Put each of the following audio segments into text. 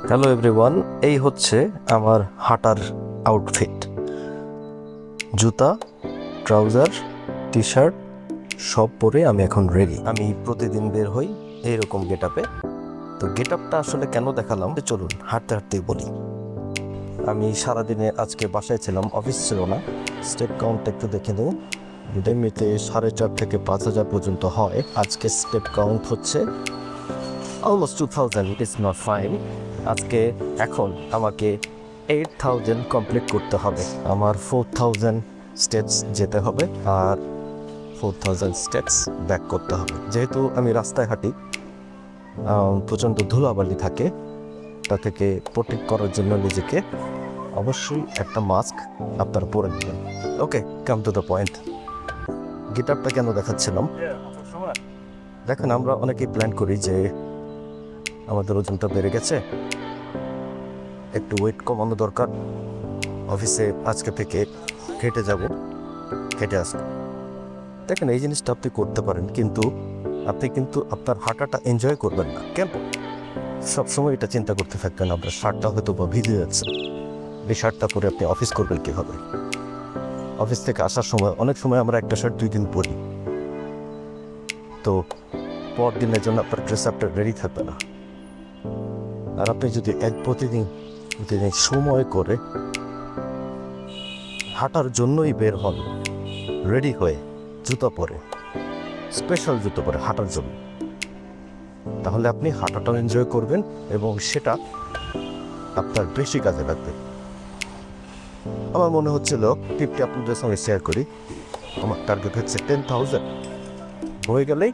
Hello everyone, এই হচ্ছে আমার হাঁটার আউটফিট। জুতা, ট্রাউজার, টি শার্ট সব পরে আমি এখন রেডি। আমি প্রতিদিন বের হই এইরকম গেট আপে। তো গেট আপটা আসলে কেন দেখালাম চলুন হাঁটতে হাঁটতেই বলি। আমি সারাদিনে আজকে বাসায় ছিলাম, অফিস ছিল না। স্টেপ কাউন্ট একটু দেখে নেব। এমনিতে 4,500 থেকে 5,000 পর্যন্ত হয়। আজকে স্টেপ কাউন্ট হচ্ছে almost 2,000। It is not fine. আজকে এখন আমাকে 8,000 কমপ্লিট করতে হবে। আমার 4,000 স্টেপস যেতে হবে আর 4,000 স্টেপস ব্যাক করতে হবে। যেহেতু আমি রাস্তায় হাঁটি, প্রচণ্ড ধুলাবালি থাকে, তা থেকে প্রোটেক্ট করার জন্য নিজেকে অবশ্যই একটা মাস্ক আপনারা পরে নেবেন। ওকে, কাম টু দ্য পয়েন্ট। গিটারটা কেন দেখাচ্ছিলাম, দেখেন আমরা অনেকেই প্ল্যান করি যে আমাদের ওজনটা বেড়ে গেছে, একটু ওয়েট কমানো দরকার, অফিসে আজকে থেকে হেঁটে যাব, হেঁটে আসবো। দেখেন এই জিনিসটা আপনি করতে পারেন, কিন্তু আপনি কিন্তু আপনার হাঁটাটা এনজয় করবেন না। কেন? সবসময় এটা চিন্তা করতে থাকবেন আপনার শার্টটা হয়তো বা ভিজে যাচ্ছে, এই শার্টটা পরে আপনি অফিস করবেন কীভাবে? অফিস থেকে আসার সময় অনেক সময় আমরা একটা শার্ট 2 দিন পরি, তো পর দিনের জন্য আপনার ড্রেস আপটা রেডি থাকবে না। আর আপনি যদি প্রতিদিন সময় করে হাঁটার জন্যই বের হন, রেডি হয়ে জুতো পরে, স্পেশাল জুতো পরে হাঁটার জন্য, তাহলে আপনি হাঁটাটাও এনজয় করবেন এবং সেটা আপনার বেশি কাজে লাগবে। আমার মনে হচ্ছিল টিপটি আপনাদের সঙ্গে শেয়ার করি। আমার টার্গেট হচ্ছে 10,000 হয়ে গেলেই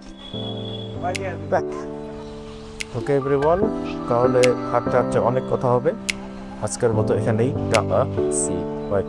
ব্যাক। ওকে এভরিওয়ান, তাহলে হাঁটতে হাঁটতে অনেক কথা হবে। আজকের মতো এখানেই টাটা, সি বাই।